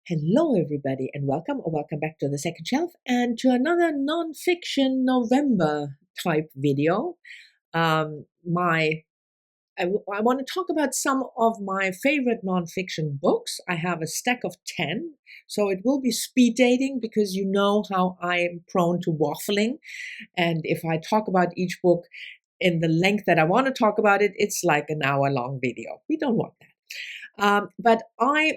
Hello, everybody, and welcome or welcome back to the second shelf and to another nonfiction November type video. I want to talk about some of my favorite nonfiction books. I have a stack of 10, so it will be speed dating because you know how I'm prone to waffling. And if I talk about each book in the length that I want to talk about it, it's like an hour-long video. We don't want that. But I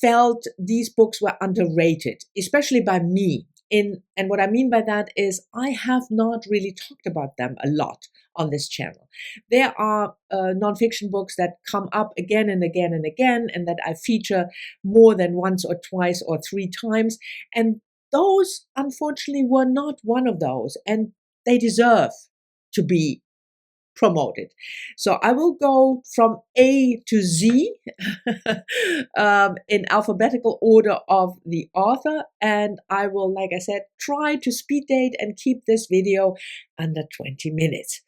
felt these books were underrated, especially by me. And what I mean by that is I have not really talked about them a lot on this channel. There are nonfiction books that come up again and again and again, and that I feature more than once or twice or three times. And those, unfortunately, were not one of those, and they deserve to be promoted. So I will go from A to Z in alphabetical order of the author, and I will, like I said, try to speed date and keep this video under 20 minutes.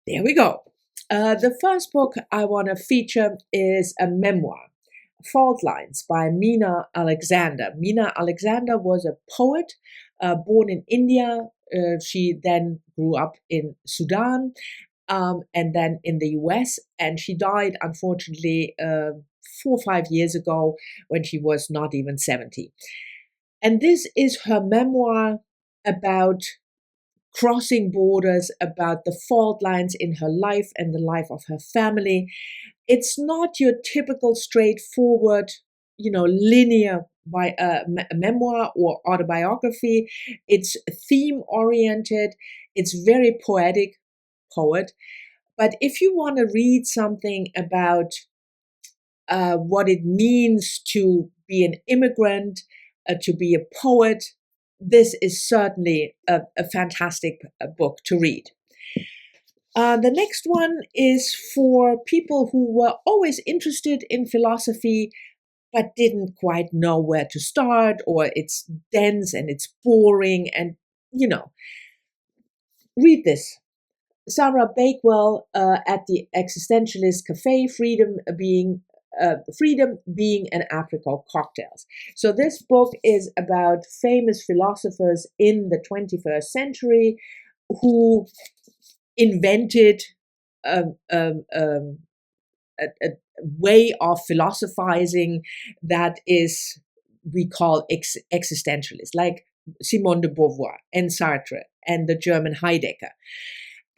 There we go. The first book I want to feature is a memoir, Fault Lines by Mina Alexander. Mina Alexander was a poet born in India. She then grew up in Sudan, and then in the US, and she died, unfortunately, 4 or 5 years ago when she was not even 70. And this is her memoir about crossing borders, about the fault lines in her life and the life of her family. It's not your typical straightforward, linear by a memoir or autobiography. It's theme oriented. It's very poetic. Poet. But if you want to read something about what it means to be an immigrant, to be a poet, this is certainly a fantastic book to read. The next one is for people who were always interested in philosophy but didn't quite know where to start, or it's dense and it's boring, and read this. Sarah Bakewell at the Existentialist Cafe, Freedom being an apricot cocktails. So this book is about famous philosophers in the 21st century who invented a way of philosophizing that is, we call existentialist, like Simone de Beauvoir and Sartre and the German Heidegger.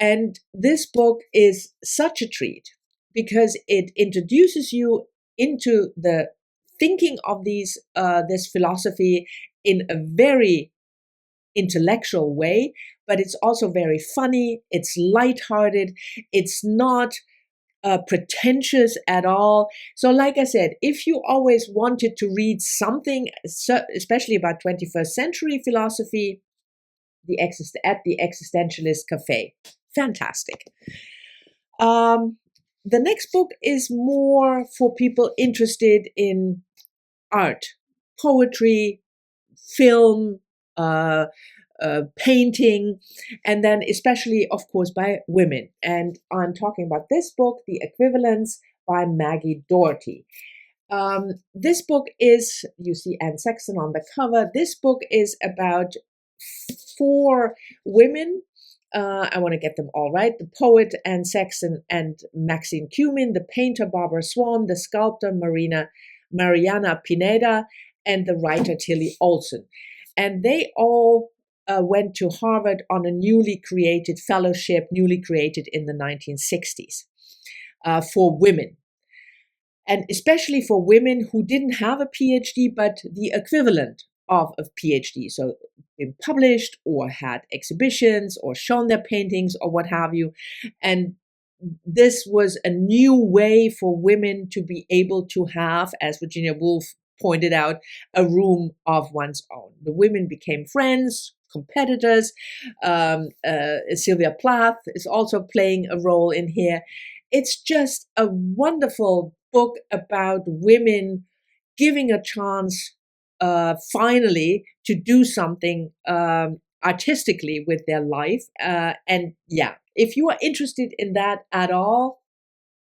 And this book is such a treat because it introduces you into the thinking of this philosophy in a very intellectual way, but it's also very funny. It's lighthearted. It's not pretentious at all. So like I said, if you always wanted to read something, especially about 21st century philosophy, at the Existentialist Cafe. Fantastic. The next book is more for people interested in art, poetry, film, painting, and then especially, of course, by women. And I'm talking about this book, The Equivalence by Maggie Doherty. This book is, you see Anne Sexton on the cover, this book is about 4 women. I want to get them all right. The poet Anne Sexton and Maxine Cumin, the painter Barbara Swan, the sculptor Mariana Pineda, and the writer Tilly Olson. And they all went to Harvard on a newly created fellowship, newly created in the 1960s, for women. And especially for women who didn't have a PhD, but the equivalent of a PhD. So been published or had exhibitions or shown their paintings or what have you. And this was a new way for women to be able to have, as Virginia Woolf pointed out, a room of one's own. The women became friends, competitors. Sylvia Plath is also playing a role in here. It's just a wonderful book about women giving a chance finally to do something artistically with their life. And yeah, if you are interested in that at all,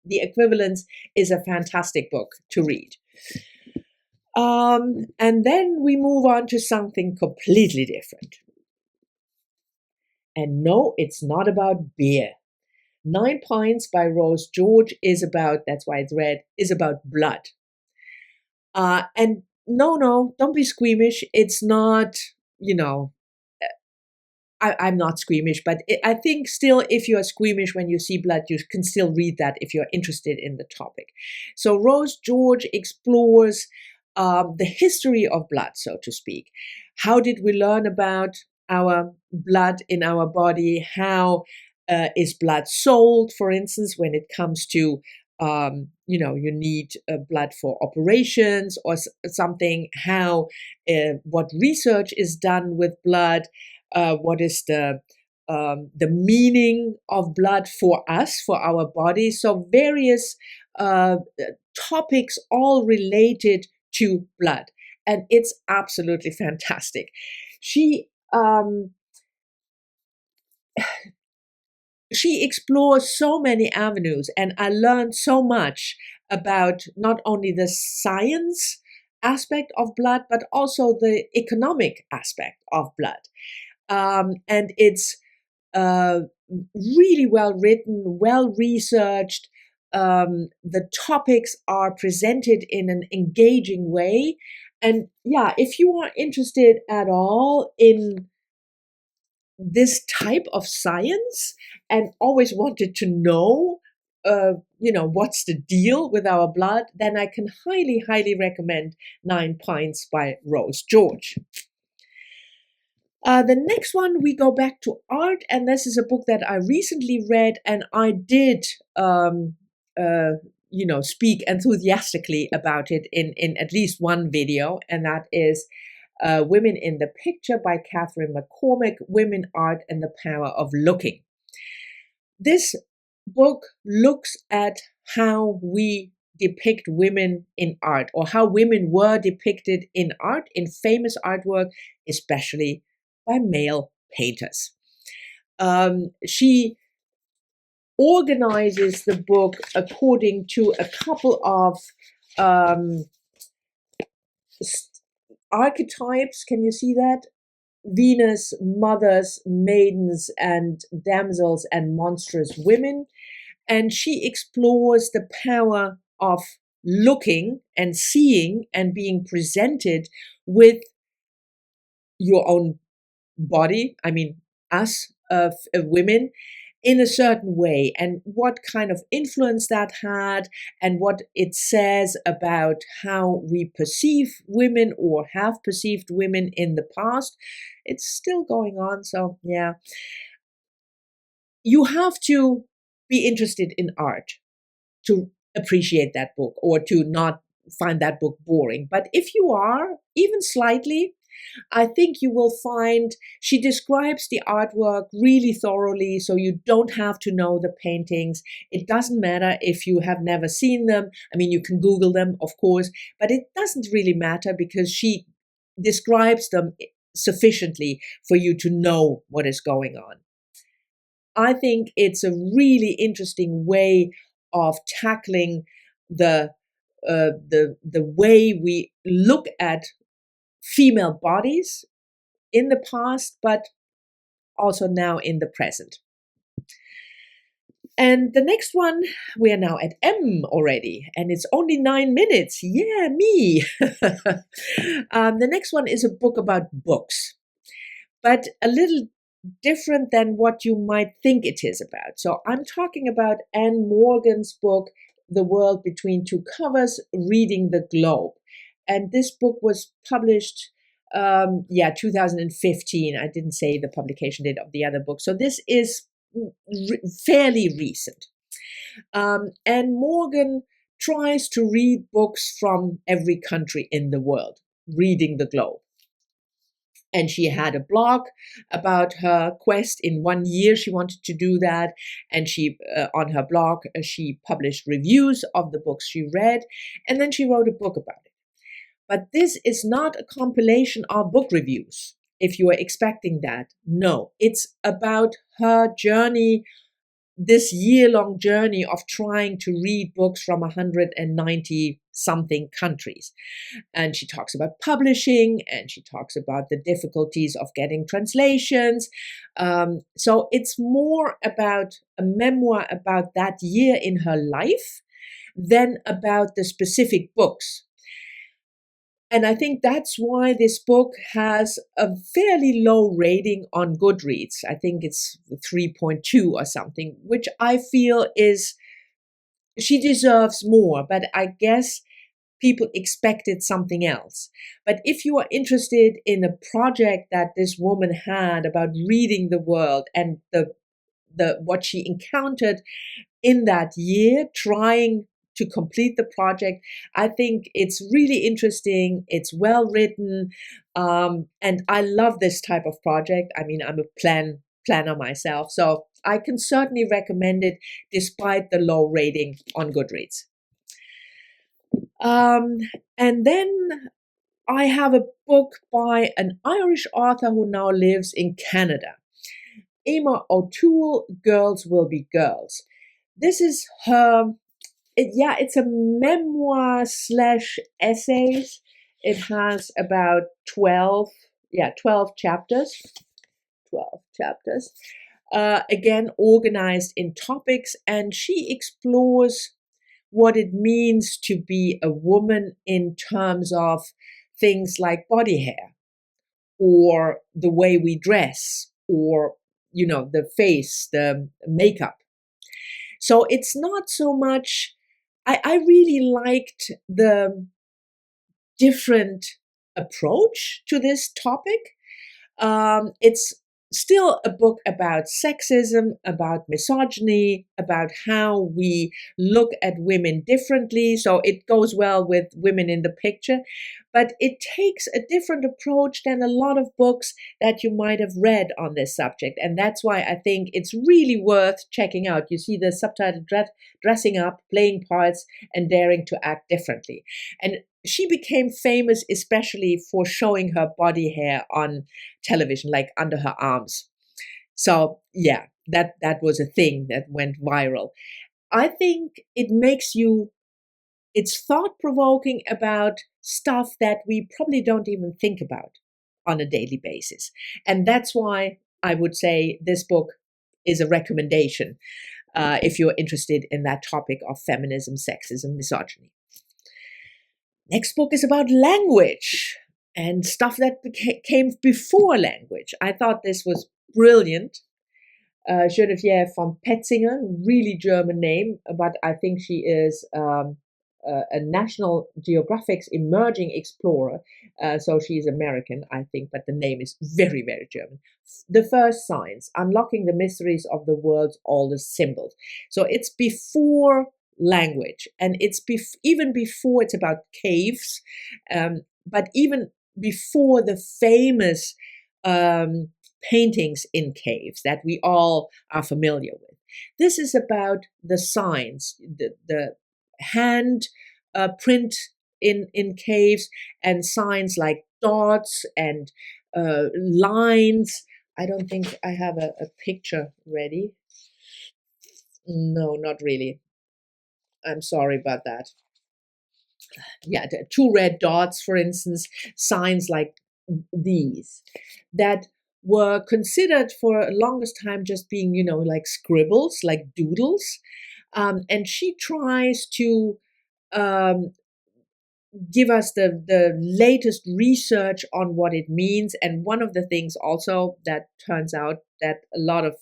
The Equivalence is a fantastic book to read. And then we move on to something completely different. And no, it's not about beer. 9 Pints by Rose George is about, that's why it's red, is about blood. And no, don't be squeamish. It's not, I'm not squeamish, but I think still if you're squeamish when you see blood, you can still read that if you're interested in the topic. So Rose George explores the history of blood, so to speak. How did we learn about our blood in our body? How is blood sold, for instance, when it comes to you need blood for operations or something, what research is done with blood, what is the meaning of blood for us, for our body. So various topics all related to blood. And it's absolutely fantastic. She explores so many avenues, and I learned so much about not only the science aspect of blood, but also the economic aspect of blood. And it's really well written, well researched. The topics are presented in an engaging way. And yeah, if you are interested at all in this type of science and always wanted to know, what's the deal with our blood, then I can highly, highly recommend 9 Pints by Rose George. The next one, we go back to art, and this is a book that I recently read, and I did, speak enthusiastically about it in at least one video, and that is Women in the Picture by Catherine McCormick, Women, Art, and the Power of Looking. This book looks at how we depict women in art, or how women were depicted in art, in famous artwork, especially by male painters. She organizes the book according to a couple of archetypes. Can you see that? Venus, mothers, maidens, and damsels, and monstrous women. And she explores the power of looking and seeing and being presented with your own body, I mean us, of women, in a certain way, and what kind of influence that had, and what it says about how we perceive women or have perceived women in the past. It's still going on, so yeah. You have to be interested in art to appreciate that book, or to not find that book boring. But if you are, even slightly, I think you will find she describes the artwork really thoroughly, so you don't have to know the paintings. It doesn't matter if you have never seen them. I mean, you can Google them, of course, but it doesn't really matter because she describes them sufficiently for you to know what is going on. I think it's a really interesting way of tackling the way we look at female bodies in the past, but also now in the present. And the next one, we are now at M already, and it's only 9 minutes. Yeah, me. The next one is a book about books, but a little different than what you might think it is about. So I'm talking about Anne Morgan's book, The World Between Two Covers, Reading the Globe. And this book was published 2015. I didn't say the publication date of the other book. So this is fairly recent. And Morgan tries to read books from every country in the world, reading the globe. And she had a blog about her quest. In 1 year, she wanted to do that. And she, on her blog, she published reviews of the books she read. And then she wrote a book about it. But this is not a compilation of book reviews, if you are expecting that. No, it's about her journey, this year-long journey of trying to read books from 190 something countries. And she talks about publishing, and she talks about the difficulties of getting translations. So it's more about a memoir about that year in her life than about the specific books. And I think that's why this book has a fairly low rating on Goodreads. I think it's 3.2 or something, which I feel is, she deserves more, but I guess people expected something else. But if you are interested in a project that this woman had about reading the world and the what she encountered in that year, trying to complete the project, I think it's really interesting. It's well written, and I love this type of project. I mean, I'm a planner myself, so I can certainly recommend it despite the low rating on Goodreads. And then I have a book by an Irish author who now lives in Canada. Emma O'Toole, Girls Will Be Girls. This is her, it's a memoir / essays. It has about 12 chapters. 12 chapters. Again, organized in topics, and she explores what it means to be a woman in terms of things like body hair, or the way we dress, or, the face, the makeup. So it's not so much, I really liked the different approach to this topic. It's still a book about sexism, about misogyny, about how we look at women differently. So it goes well with women in the picture, but it takes a different approach than a lot of books that you might have read on this subject. And that's why I think it's really worth checking out. You see the subtitle, Dressing Up, Playing Parts, and Daring to Act Differently. And she became famous especially for showing her body hair on television, like under her arms. So yeah, that was a thing that went viral. I think it's thought-provoking about stuff that we probably don't even think about on a daily basis. And that's why I would say this book is a recommendation if you're interested in that topic of feminism, sexism, misogyny. Next book is about language and stuff that came before language. I thought this was brilliant. Geneviève von Petzinger, really German name, but I think she is a National Geographic's emerging explorer. So she's American, I think, but the name is very, very German. The First Signs, Unlocking the Mysteries of the World's Oldest Symbols. So it's before language, and it's even before, it's about caves, but even before the famous paintings in caves that we all are familiar with. This is about the signs, the hand print in caves, and signs like dots and lines. I don't think I have a picture ready. No, not really. I'm sorry about that. Yeah, the 2 red dots, for instance, signs like these that were considered for the longest time just being, like scribbles, like doodles. And she tries to give us the latest research on what it means. And one of the things also that turns out that a lot of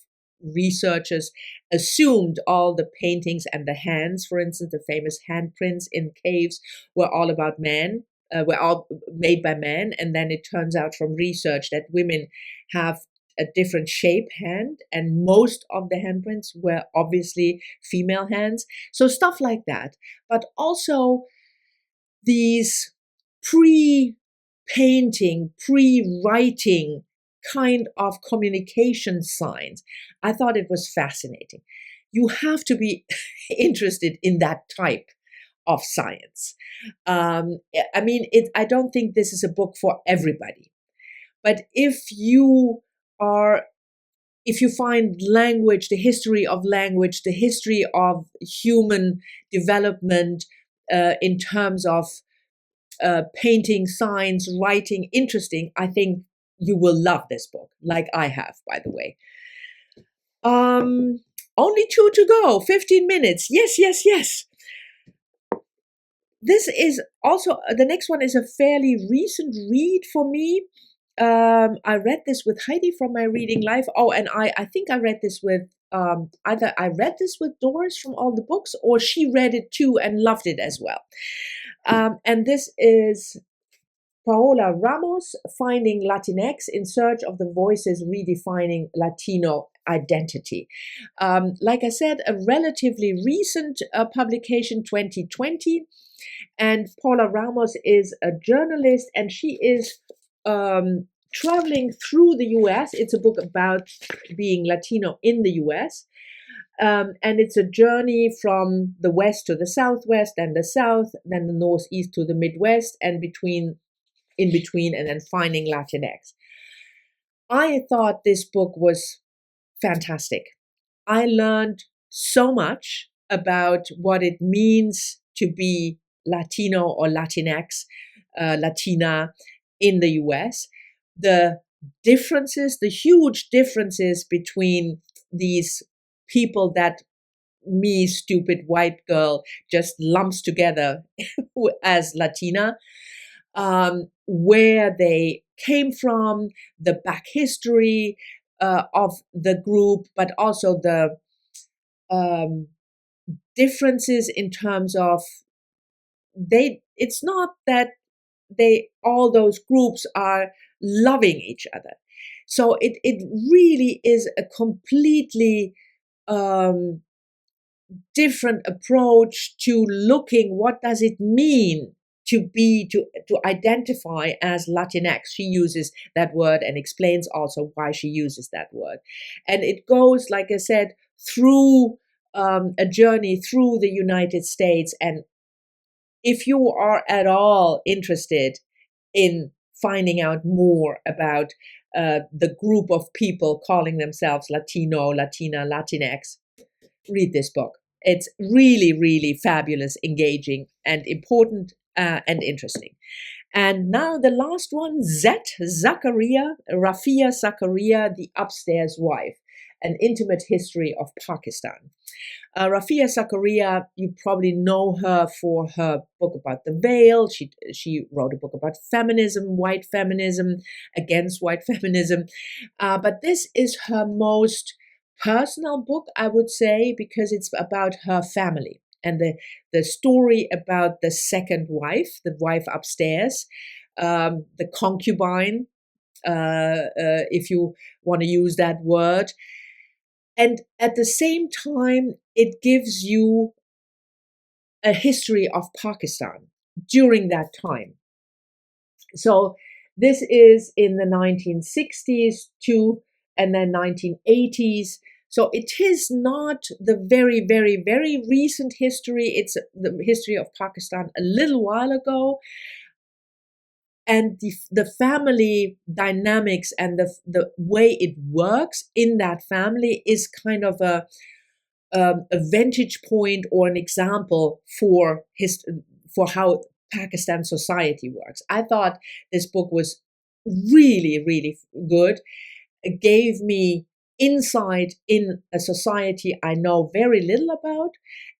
researchers assumed all the paintings and the hands, for instance, the famous handprints in caves, were all about men, were all made by men. And then it turns out from research that women have a different shape hand, and most of the handprints were obviously female hands. So stuff like that. But also these pre-painting, pre-writing kind of communication signs. I thought it was fascinating. You have to be interested in that type of science. I don't think this is a book for everybody, but if you find language, the history of language, the history of human development, in terms of painting, science, writing, interesting, I think you will love this book, like I have, by the way. Only 2 to go, 15 minutes. Yes, yes, yes. This is also, the next one is a fairly recent read for me. I read this with Heidi from my reading life. Oh, and I think I read this with, either I read this with Doris from all the books, or she read it too and loved it as well. And this is Paola Ramos, Finding Latinx in Search of the Voices Redefining Latino Identity. Like I said, a relatively recent publication, 2020. And Paola Ramos is a journalist, and she is traveling through the US. It's a book about being Latino in the US. And it's a journey from the West to the Southwest, then the South, then the Northeast to the Midwest, and in between, and then finding Latinx. I thought this book was fantastic. I learned so much about what it means to be Latino or Latinx, Latina in the US. The differences, the huge differences between these people that me, stupid white girl, just lumps together as Latina, where they came from, the back history of the group, but also the differences in terms of it's not that all those groups are loving each other. So it really is a completely different approach to looking, what does it mean to identify as Latinx. She uses that word and explains also why she uses that word. And it goes, like I said, through a journey through the United States. And if you are at all interested in finding out more about the group of people calling themselves Latino, Latina, Latinx, read this book. It's really, really fabulous, engaging, and important and interesting. And now the last one, Rafia Zakaria, The Upstairs Wife, An Intimate History of Pakistan. Rafia Zakaria, you probably know her for her book about the veil. She wrote a book about feminism, white feminism, against white feminism. But this is her most personal book, I would say, because it's about her family and the story about the second wife, the wife upstairs, the concubine, if you want to use that word. And at the same time, it gives you a history of Pakistan during that time. So this is in the 1960s and then 1980s. So it is not the very, very, very recent history. It's the history of Pakistan a little while ago. And the family dynamics and the way it works in that family is kind of a vantage point or an example for how Pakistan society works. I thought this book was really, really good. It gave me insight in a society I know very little about.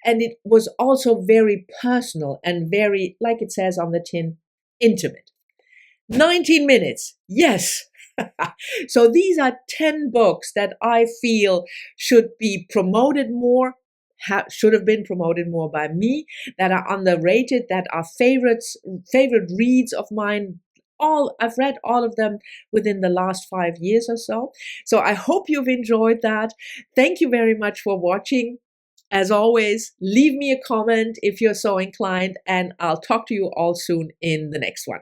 And it was also very personal and very, like it says on the tin, intimate. 19 minutes. Yes. So these are 10 books that I feel should be promoted more, should have been promoted more by me, that are underrated, that are favorite reads of mine. I've read all of them within the last 5 years or so. So I hope you've enjoyed that. Thank you very much for watching. As always, leave me a comment if you're so inclined, and I'll talk to you all soon in the next one.